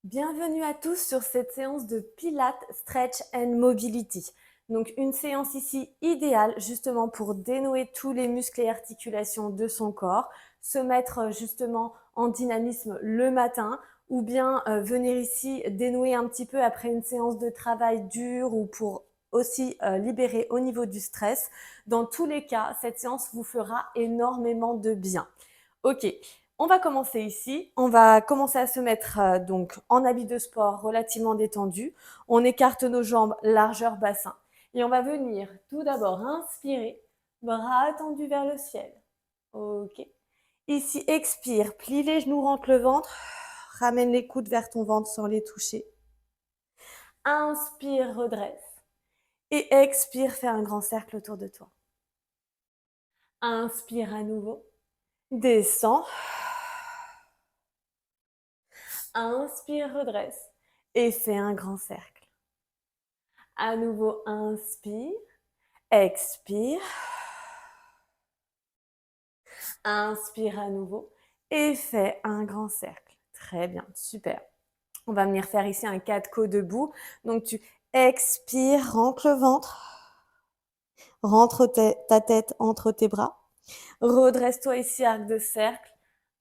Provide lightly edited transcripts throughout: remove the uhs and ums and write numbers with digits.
Bienvenue à tous sur cette séance de Pilates, Stretch and Mobility. Donc une séance ici idéale justement pour dénouer tous les muscles et articulations de son corps, se mettre justement en dynamisme le matin ou bien venir ici dénouer un petit peu après une séance de travail dur ou pour aussi libérer au niveau du stress. Dans tous les cas, cette séance vous fera énormément de bien. Ok, on va commencer ici. On va commencer à se mettre donc en habit de sport relativement détendu. On écarte nos jambes largeur bassin. Et on va venir tout d'abord inspirer, bras tendus vers le ciel. Ok. Ici, expire, plie les genoux, rentre le ventre. Ramène les coudes vers ton ventre sans les toucher. Inspire, redresse. Et expire, fais un grand cercle autour de toi. Inspire à nouveau. Descends. Inspire, redresse et fais un grand cercle. À nouveau, inspire, expire. Inspire à nouveau et fais un grand cercle. Très bien, super. On va venir faire ici un 4 côtes debout. Donc tu expires, rentre le ventre, rentre ta tête entre tes bras. Redresse-toi ici, arc de cercle.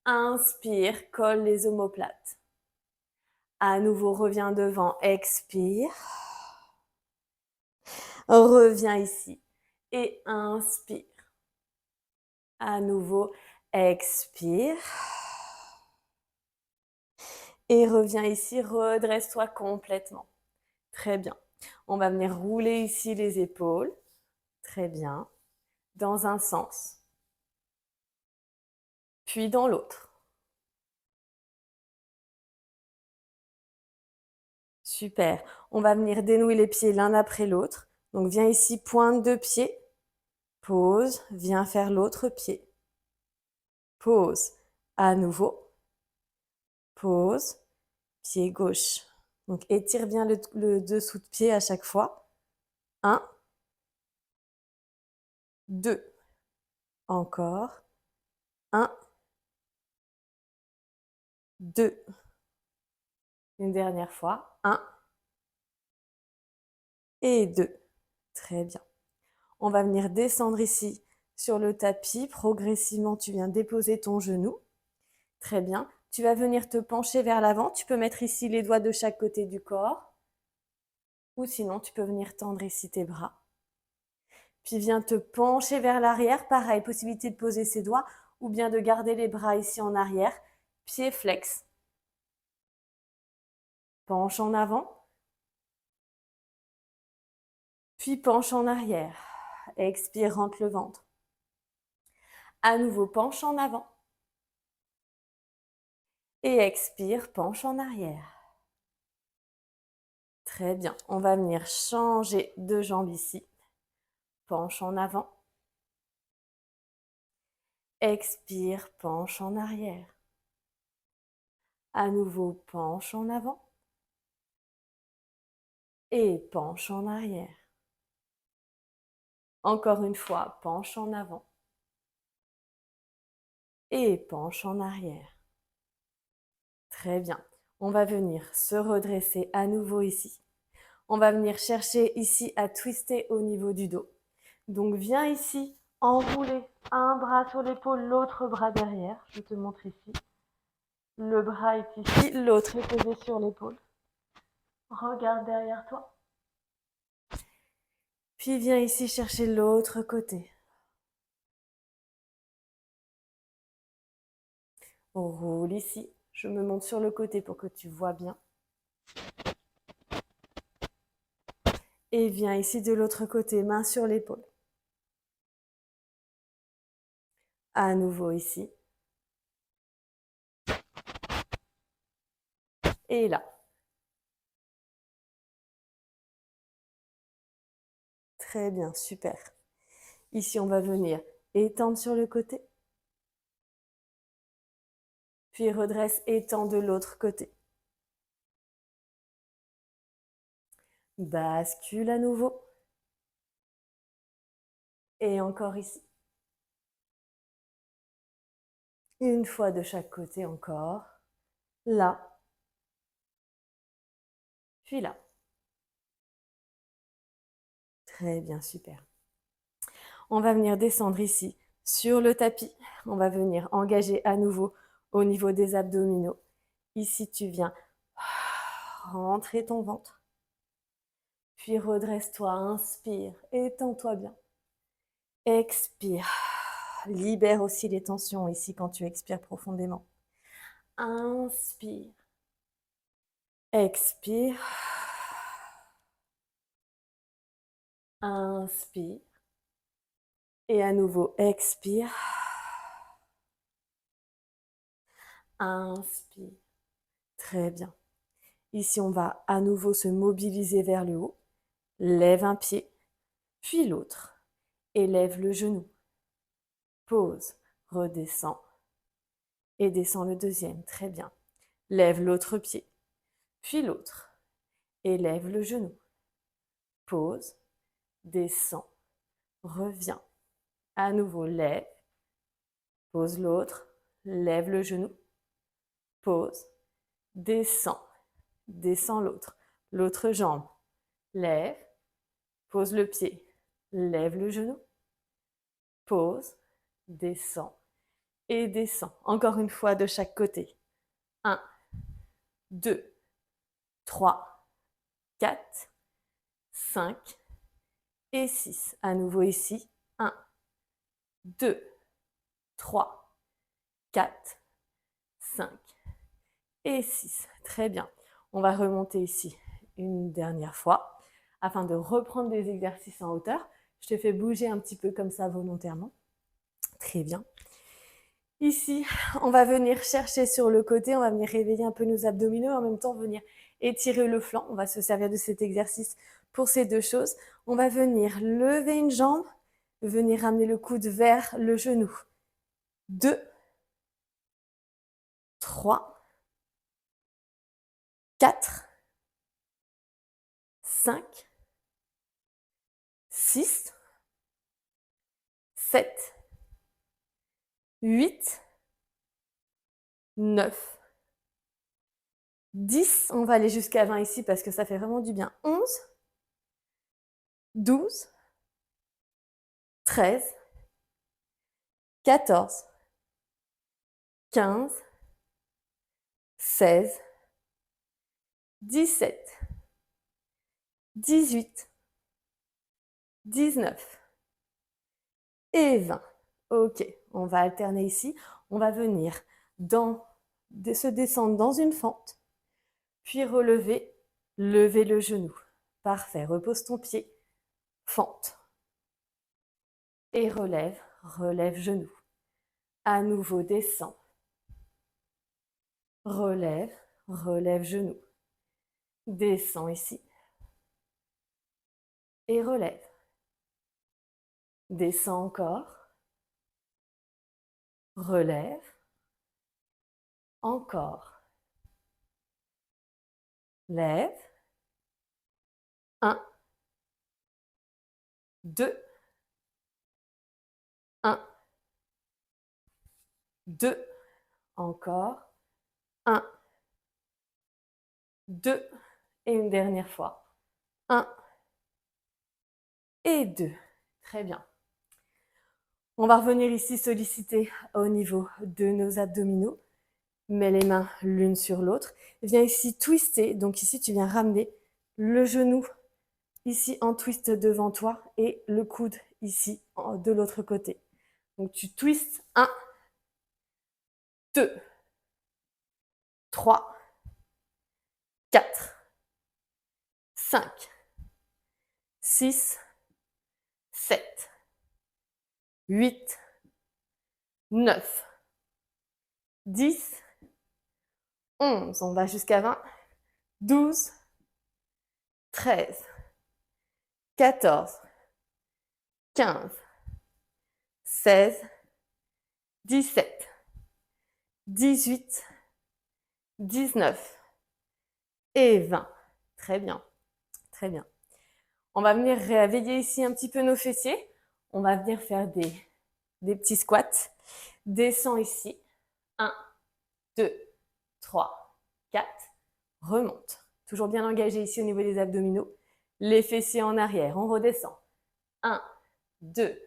Inspire, colle les omoplates. À nouveau, reviens devant, expire. Reviens ici et inspire. À nouveau, expire. Et reviens ici, redresse-toi complètement. Très bien. On va venir rouler ici les épaules. Très bien. Dans un sens. Puis dans l'autre. Super. On va venir dénouer les pieds l'un après l'autre. Donc viens ici, pointe de pied. Pose. Viens faire l'autre pied. Pose. À nouveau. Pose. Pied gauche. Donc étire bien le dessous de pied à chaque fois. 1, 2. Encore. 1, 2. Une dernière fois. 1 et 2. Très bien. On va venir descendre ici sur le tapis. Progressivement, tu viens déposer ton genou. Très bien. Tu vas venir te pencher vers l'avant. Tu peux mettre ici les doigts de chaque côté du corps. Ou sinon, tu peux venir tendre ici tes bras. Puis viens te pencher vers l'arrière. Pareil, possibilité de poser ses doigts ou bien de garder les bras ici en arrière. Pied flex. Penche en avant. Puis penche en arrière. Expire, rentre le ventre. À nouveau, penche en avant. Et expire, penche en arrière. Très bien. On va venir changer de jambe ici. Penche en avant. Expire, penche en arrière. À nouveau, penche en avant. Et penche en arrière. Encore une fois, penche en avant. Et penche en arrière. Très bien. On va venir se redresser à nouveau ici. On va venir chercher ici à twister au niveau du dos. Donc viens ici, enrouler un bras sur l'épaule, l'autre bras derrière. Je te montre ici. Le bras est ici, l'autre est posé sur l'épaule. Regarde derrière toi. Puis viens ici chercher l'autre côté. On roule ici. Je me monte sur le côté pour que tu vois bien. Et viens ici de l'autre côté, main sur l'épaule. À nouveau ici. Et là. Très bien, super. Ici, on va venir étendre sur le côté. Puis redresse, étend de l'autre côté. Bascule à nouveau. Et encore ici. Une fois de chaque côté encore. Là. puis là. Très bien, super. On va venir descendre ici sur le tapis. On va venir engager à nouveau au niveau des abdominaux. Ici, tu viens rentrer ton ventre. Puis redresse-toi, inspire, étends-toi bien. Expire. Libère aussi les tensions ici quand tu expires profondément. Inspire. Expire. Inspire. Et à nouveau, expire. Inspire. Très bien. Ici, on va à nouveau se mobiliser vers le haut. Lève un pied, puis l'autre. Élève le genou. Pose. Redescends. Et descends le deuxième. Très bien. Lève l'autre pied, puis l'autre. Élève le genou. Pose. Descends. Reviens. À nouveau, lève. Pose l'autre. Lève le genou. Pose. Descends. Descends l'autre. L'autre jambe. Lève. Pose le pied. Lève le genou. Pose. Descends. Et descends. Encore une fois de chaque côté. 1, 2, 3, 4, 5 et 6. À nouveau ici. 1, 2, 3, 4, 5 et 6. Très bien. On va remonter ici une dernière fois afin de reprendre des exercices en hauteur. Je te fais bouger un petit peu comme ça volontairement. Très bien. Ici, on va venir chercher sur le côté, on va venir réveiller un peu nos abdominaux, en même temps venir étirer le flanc. On va se servir de cet exercice pour ces deux choses. On va venir lever une jambe, venir ramener le coude vers le genou. 2, 3, 4, 5, 6, 7, 8, 9, 10. On va aller jusqu'à 20 ici parce que ça fait vraiment du bien. 11, 12, 13, 14, 15, 16, 17, 18, 19 et 20. Ok, on va alterner ici. On va venir se descendre dans une fente, puis relever, lever le genou. Parfait, repose ton pied, fente. Et relève, relève genou. À nouveau, descend. Relève, relève genou. Descends ici. Et relève. Descends encore. Relève. Encore. Lève. 1, 2, 1, 2, encore. 1, 2, et une dernière fois. 1 et 2. Très bien. On va revenir ici solliciter au niveau de nos abdominaux. Mets les mains l'une sur l'autre. Viens ici twister. Donc ici, tu viens ramener le genou ici en twist devant toi et le coude ici de l'autre côté. Donc tu twistes 1, 2, 3, 4, 5, 6, 7, 8, 9, 10, 11. On va jusqu'à 20, 12, 13, 14, 15, 16, 17, 18, 19 et 20. Très bien, très bien. On va venir réveiller ici un petit peu nos fessiers. On va venir faire des petits squats. Descends ici. 1, 2, 3, 4. Remonte. Toujours bien engagé ici au niveau des abdominaux. Les fessiers en arrière, on redescend. 1, 2,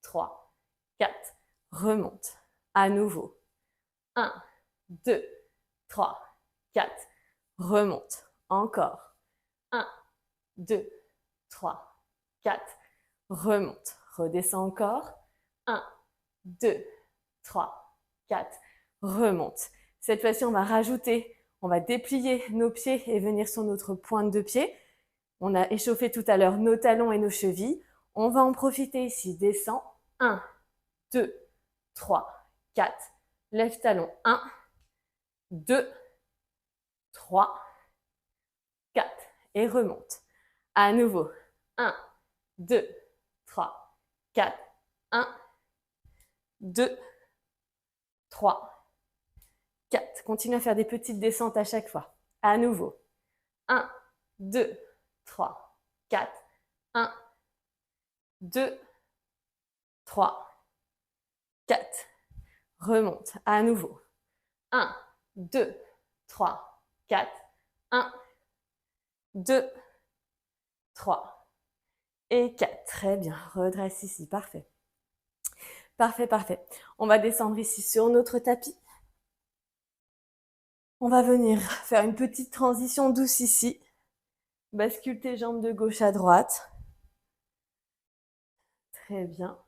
3, 4. Remonte. À nouveau. 1, 2, 3, 4. Remonte. Encore. 1, 2, 3, 4. Remonte. Redescends encore. 1, 2, 3, 4. Remonte. Cette fois-ci, on va rajouter, on va déplier nos pieds et venir sur notre pointe de pied. On a échauffé tout à l'heure nos talons et nos chevilles. On va en profiter ici. Descends. 1, 2, 3, 4. Lève talon. 1, 2, 3, 4. Et remonte. À nouveau. 1, 2, 3, 4. 1, 2, 3, 4. Continue à faire des petites descentes à chaque fois. À nouveau. 1, 2, 3, 4. 1, 2, 3, 4. Remonte. À nouveau. 1, 2, 3, 4. 1, 2, 3 et 4. Très bien. Redresse ici. Parfait. Parfait, parfait. On va descendre ici sur notre tapis. On va venir faire une petite transition douce ici. Bascule tes jambes de gauche à droite. Très bien.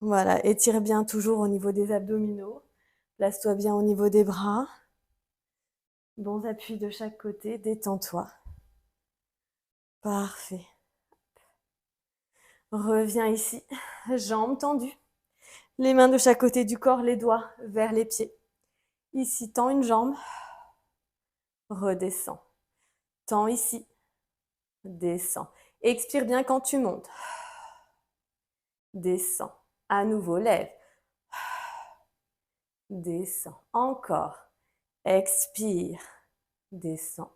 Voilà, étire bien toujours au niveau des abdominaux. Place-toi bien au niveau des bras. Bons appuis de chaque côté, détends-toi. Parfait. Reviens ici, jambes tendues. Les mains de chaque côté du corps, les doigts vers les pieds. Ici, tends une jambe. Redescends. Tends ici. Descends. Expire bien quand tu montes. Descends. À nouveau, lève. Descends. Encore. Expire. Descends.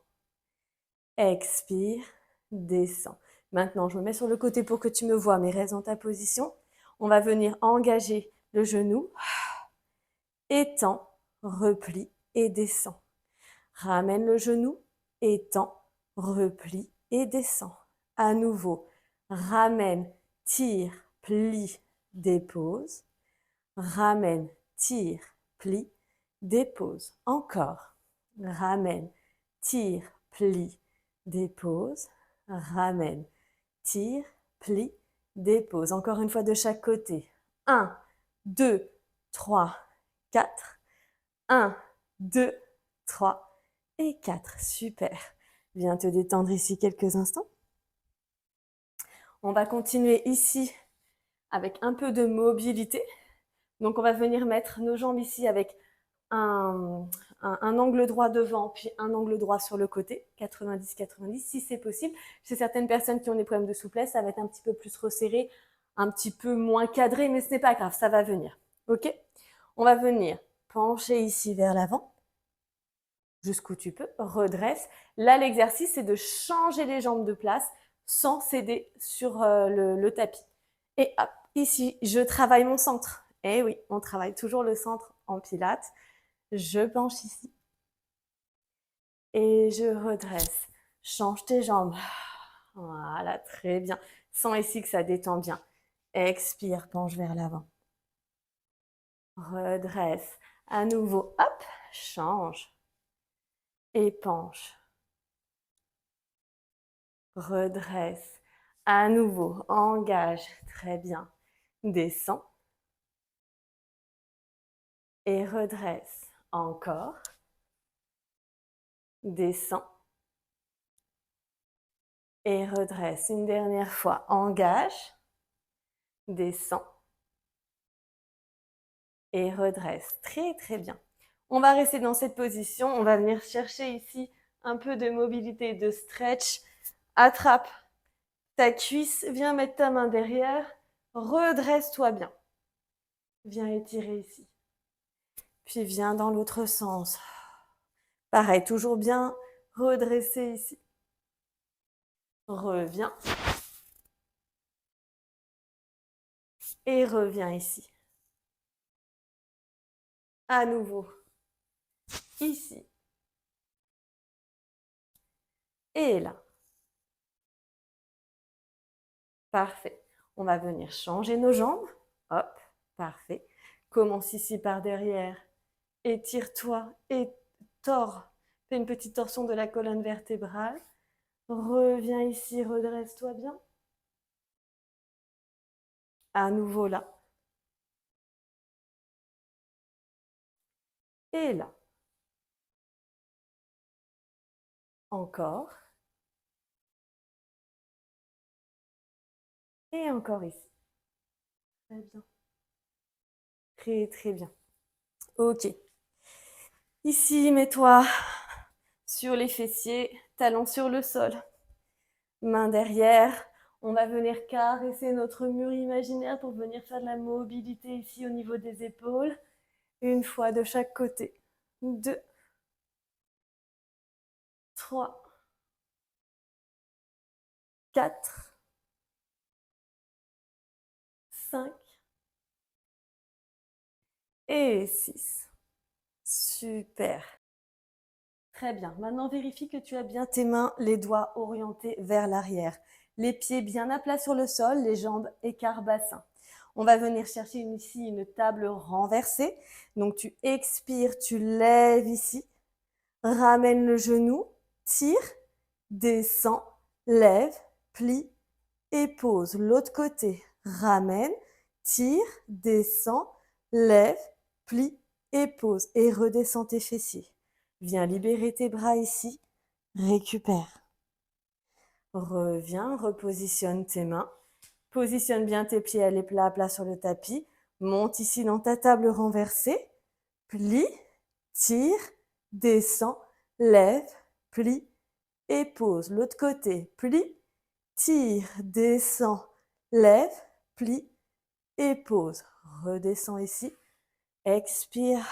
Expire. Descends. Maintenant, je me mets sur le côté pour que tu me vois, mais reste dans ta position. On va venir engager le genou. Étends, replie et descends. Ramène le genou, étends, replie et descends. À nouveau, ramène, tire, plie, dépose. Ramène, tire, plie, dépose. Encore. Ramène, tire, plie, dépose. Ramène, tire, plie, dépose. Encore une fois de chaque côté. 1, 2, 3, 4. 1, 2, 3 et 4. Super. Viens te détendre ici quelques instants. On va continuer ici avec un peu de mobilité. Donc, on va venir mettre nos jambes ici avec un angle droit devant, puis un angle droit sur le côté, 90-90, si c'est possible. Chez certaines personnes qui ont des problèmes de souplesse, ça va être un petit peu plus resserré, un petit peu moins cadré, mais ce n'est pas grave, ça va venir. OK? On va venir pencher ici vers l'avant, jusqu'où tu peux, redresse. Là, l'exercice, c'est de changer les jambes de place sans céder sur le tapis. Et hop, ici, je travaille mon centre. Eh oui, on travaille toujours le centre en pilates. Je penche ici. Et je redresse. Change tes jambes. Voilà, très bien. Sens ici que ça détend bien. Expire, penche vers l'avant. Redresse. À nouveau, hop, change. Et penche. Redresse. À nouveau, engage. Très bien. Descends. Et redresse. Encore. Descends. Et redresse. Une dernière fois. Engage. Descends. Et redresse. Très, très bien. On va rester dans cette position. On va venir chercher ici un peu de mobilité, de stretch. Attrape ta cuisse. Viens mettre ta main derrière. Redresse-toi bien. Viens étirer ici. Puis viens dans l'autre sens. Pareil, toujours bien redresser ici. Reviens. Et reviens ici. À nouveau. Ici. Et là. Parfait. On va venir changer nos jambes. Hop, parfait. Commence ici par derrière. Étire-toi et tords. Fais une petite torsion de la colonne vertébrale. Reviens ici, redresse-toi bien. À nouveau là. Et là. Encore. Et encore ici. Très bien. Très, très bien. Ok. Ici, mets-toi sur les fessiers, talons sur le sol. Main derrière. On va venir caresser notre mur imaginaire pour venir faire de la mobilité ici au niveau des épaules. Une fois de chaque côté. 2, 3, 4, 5 et 6. Super. Très bien. Maintenant, vérifie que tu as bien tes mains, les doigts orientés vers l'arrière. Les pieds bien à plat sur le sol, les jambes écart bassin. On va venir chercher ici une table renversée. Donc, tu expires, tu lèves ici. Ramène le genou, tire, descends, lève, plie et pose. L'autre côté, ramène, tire, descends, lève, plie et pose. Et redescends tes fessiers. Viens libérer tes bras ici, récupère. Reviens, repositionne tes mains. Positionne bien tes pieds à plat sur le tapis. Monte ici dans ta table renversée. Plie, tire, descends, lève, plie et pose. L'autre côté, plie, tire, descends, lève, plie et pose. Redescends ici. Expire,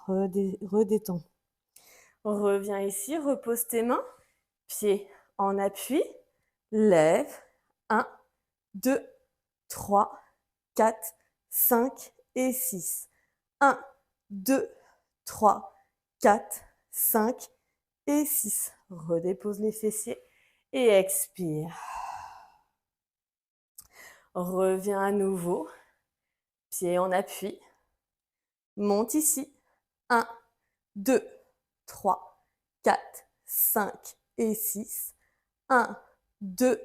redétends. Reviens ici, repose tes mains. Pieds en appui. Lève. 1, 2, 3, 4, 5 et 6. 1, 2, 3, 4, 5 et 6. Redépose les fessiers et expire. Reviens à nouveau. Pieds en appui. Monte ici. 1, 2, 3, 4, 5 et 6. 1, 2,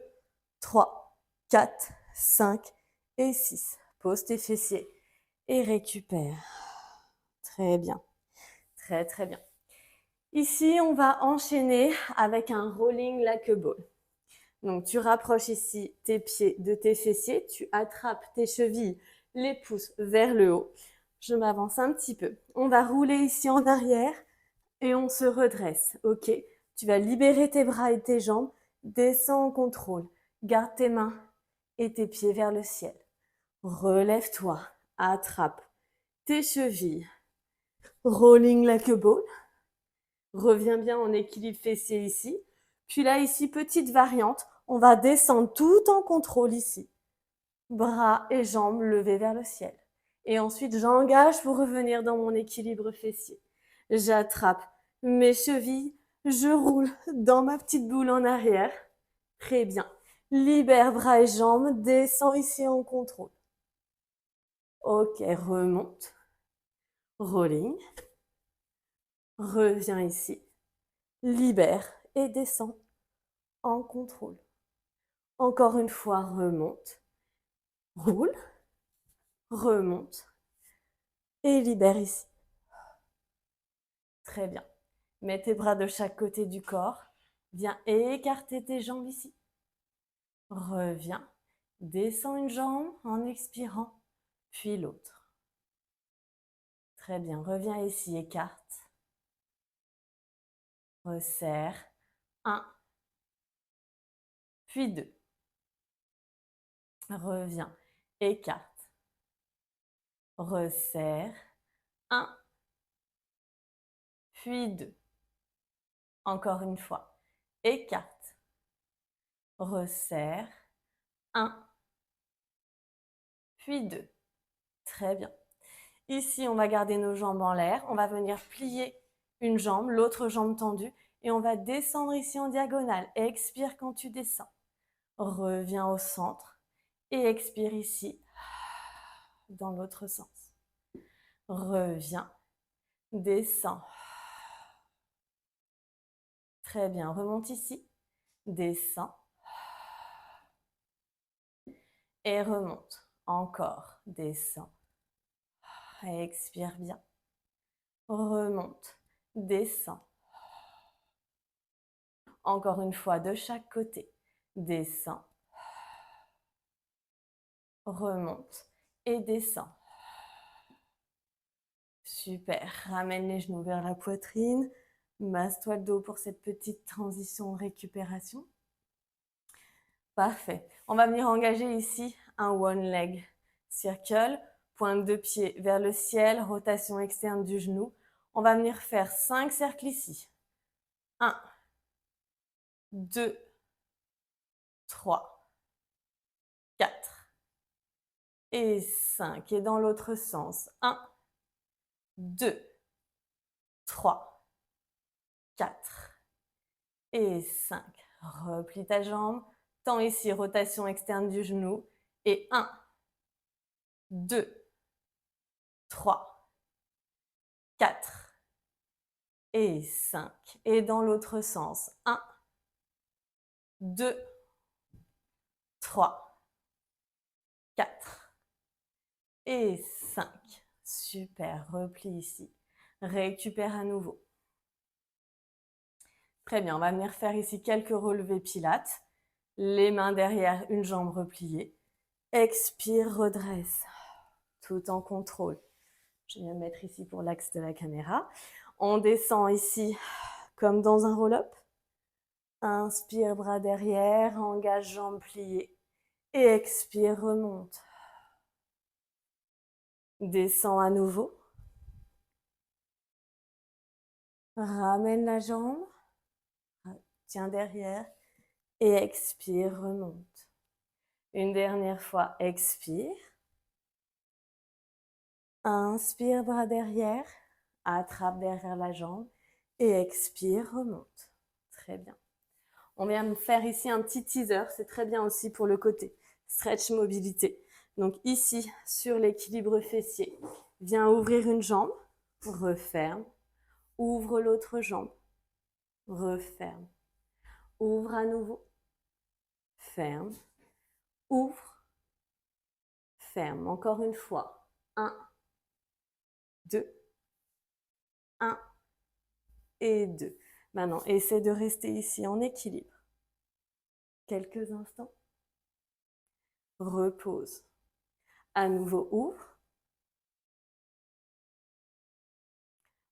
3, 4, 5 et 6. Pose tes fessiers et récupère. Très bien. Très, très bien. Ici, on va enchaîner avec un rolling like a ball. Donc, tu rapproches ici tes pieds de tes fessiers, tu attrapes tes chevilles, les pouces vers le haut. Je m'avance un petit peu. On va rouler ici en arrière et on se redresse. Ok, tu vas libérer tes bras et tes jambes, descends en contrôle. Garde tes mains et tes pieds vers le ciel. Relève-toi, attrape tes chevilles. Rolling like a ball. Reviens bien en équilibre fessier ici. Puis là, ici, petite variante. On va descendre tout en contrôle ici. Bras et jambes levés vers le ciel. Et ensuite, j'engage pour revenir dans mon équilibre fessier. J'attrape mes chevilles. Je roule dans ma petite boule en arrière. Très bien. Libère bras et jambes. Descends ici en contrôle. Ok, remonte. Rolling. Reviens ici. Libère et descends en contrôle. Encore une fois, remonte, roule, remonte et libère ici. Très bien. Mets tes bras de chaque côté du corps. Viens écarter tes jambes ici. Reviens. Descends une jambe en expirant, puis l'autre. Très bien. Reviens ici, écarte. Resserre. 1, puis 2. Reviens. Écarte. Resserre. 1, puis 2. Encore une fois. Écarte. Resserre. 1, puis 2. Très bien. Ici, on va garder nos jambes en l'air. On va venir plier une jambe, l'autre jambe tendue. Et on va descendre ici en diagonale. Expire quand tu descends. Reviens au centre. Et expire ici, dans l'autre sens. Reviens, descends. Très bien, remonte ici. Descends. Et remonte. Encore, descends. Expire bien. Remonte, descends. Encore une fois, de chaque côté. Descends. Remonte et descends. Super. Ramène les genoux vers la poitrine. Masse-toi le dos pour cette petite transition récupération. Parfait. On va venir engager ici un one leg circle. Pointe de pied vers le ciel. Rotation externe du genou. On va venir faire 5 cercles ici. 1, 2, 3, 4 et 5. Et dans l'autre sens. 1, 2, 3, 4 et 5. Replie ta jambe. Tends ici, rotation externe du genou. Et 1, 2, 3, 4 et 5. Et dans l'autre sens. 1, 2, 3, 4 et 5. Super, replie ici. Récupère à nouveau. Très bien, on va venir faire ici quelques relevés pilates. Les mains derrière, une jambe repliée. Expire, redresse, tout en contrôle. Je vais me mettre ici pour l'axe de la caméra. On descend ici comme dans un roll-up. Inspire, bras derrière, engage, jambes pliées. Et expire, remonte. Descends à nouveau. Ramène la jambe. Tiens derrière. Et expire, remonte. Une dernière fois, expire. Inspire, bras derrière. Attrape derrière la jambe. Et expire, remonte. Très bien. On vient faire ici un petit teaser. C'est très bien aussi pour le côté stretch mobilité. Donc ici, sur l'équilibre fessier, viens ouvrir une jambe. Referme. Ouvre l'autre jambe. Referme. Ouvre à nouveau. Ferme. Ouvre. Ferme. Encore une fois. 1, 2, 1 et 2. Maintenant, essaie de rester ici en équilibre. Quelques instants. Repose. À nouveau, ouvre.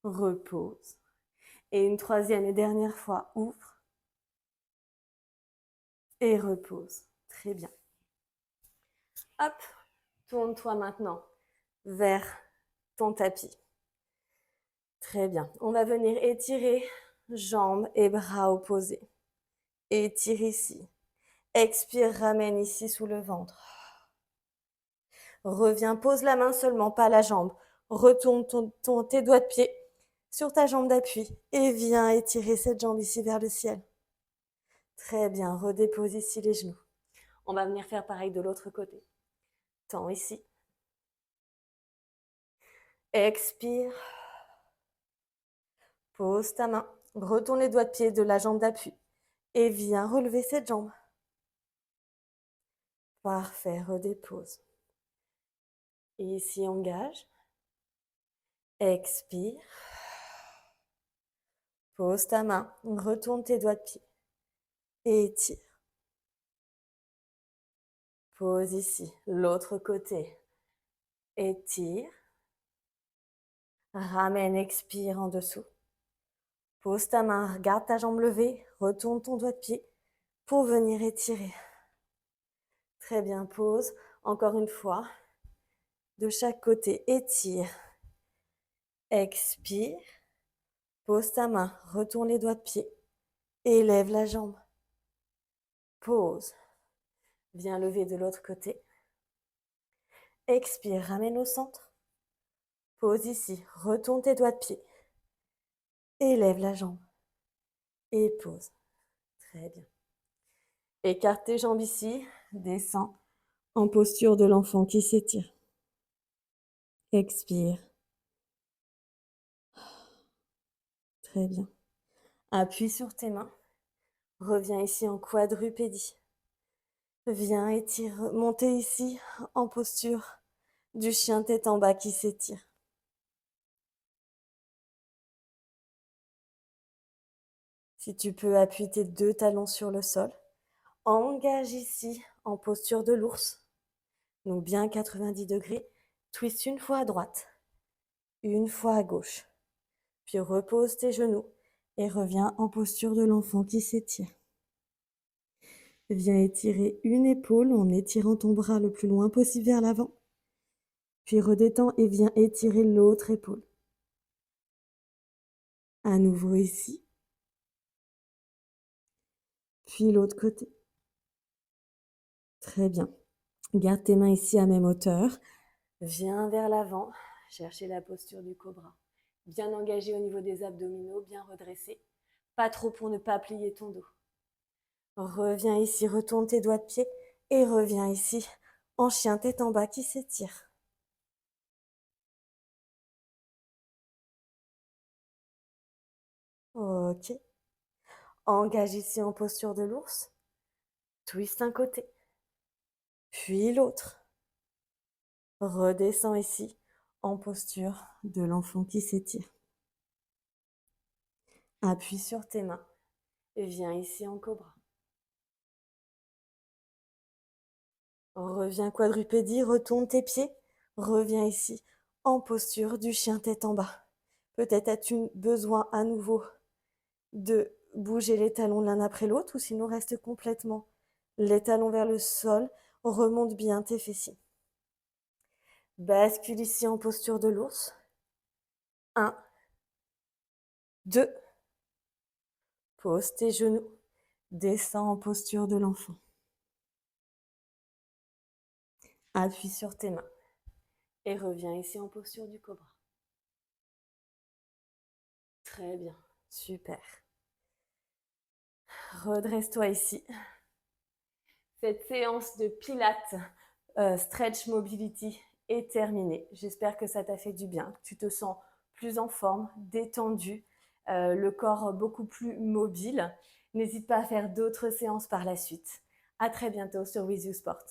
Repose. Et une troisième et dernière fois, ouvre. Et repose. Très bien. Hop, tourne-toi maintenant vers ton tapis. Très bien. On va venir étirer jambes et bras opposés. Étire ici. Expire, ramène ici sous le ventre. Reviens, pose la main seulement, pas la jambe. Retourne tes doigts de pied sur ta jambe d'appui et viens étirer cette jambe ici vers le ciel. Très bien, redépose ici les genoux. On va venir faire pareil de l'autre côté. Tends ici. Expire. Pose ta main. Retourne les doigts de pied de la jambe d'appui. Et viens relever cette jambe. Parfait, redépose. Et ici, engage. Expire. Pose ta main. Retourne tes doigts de pied. Et étire. Pose ici. L'autre côté. Étire. Ramène, expire en dessous. Pose ta main, regarde ta jambe levée, retourne ton doigt de pied pour venir étirer. Très bien, pose. Encore une fois. De chaque côté, étire. Expire. Pose ta main, retourne les doigts de pied. Élève la jambe. Pose. Viens lever de l'autre côté. Expire, ramène au centre. Pose ici, retourne tes doigts de pied. Élève la jambe. et pose. Très bien. Écarte tes jambes ici, descends en posture de l'enfant qui s'étire. Expire. Très bien. Appuie sur tes mains. Reviens ici en quadrupédie. Viens étire, montez ici en posture du chien tête en bas qui s'étire. Si tu peux, appuie tes 2 talons sur le sol. Engage ici en posture de l'ours. Donc bien 90 degrés. Twist une fois à droite, une fois à gauche. Puis repose tes genoux et reviens en posture de l'enfant qui s'étire. Viens étirer une épaule en étirant ton bras le plus loin possible vers l'avant. Puis redétends et viens étirer l'autre épaule. À nouveau ici. Puis l'autre côté. Très bien. Garde tes mains ici à même hauteur. Viens vers l'avant. Cherchez la posture du cobra. Bien engagé au niveau des abdominaux, bien redressé. Pas trop pour ne pas plier ton dos. Reviens ici, retourne tes doigts de pied et reviens ici en chien tête en bas qui s'étire. Ok. Engage ici en posture de l'ours. Twist un côté. Puis l'autre. Redescends ici en posture de l'enfant qui s'étire. Appuie sur tes mains et viens ici en cobra. Reviens quadrupédie, retourne tes pieds. Reviens ici en posture du chien tête en bas. Peut-être as-tu besoin à nouveau de bouger les talons l'un après l'autre ou sinon reste complètement les talons vers le sol. Remonte bien tes fessiers. Bascule ici en posture de l'ours. 1, 2. Pose tes genoux. Descends en posture de l'enfant. Appuie sur tes mains. Et reviens ici en posture du cobra. Très bien. Super. Redresse-toi ici. Cette séance de pilates stretch mobility est terminée. J'espère que ça t'a fait du bien, que tu te sens plus en forme, détendu, le corps beaucoup plus mobile. N'hésite pas à faire d'autres séances par la suite. À très bientôt sur With You Sport.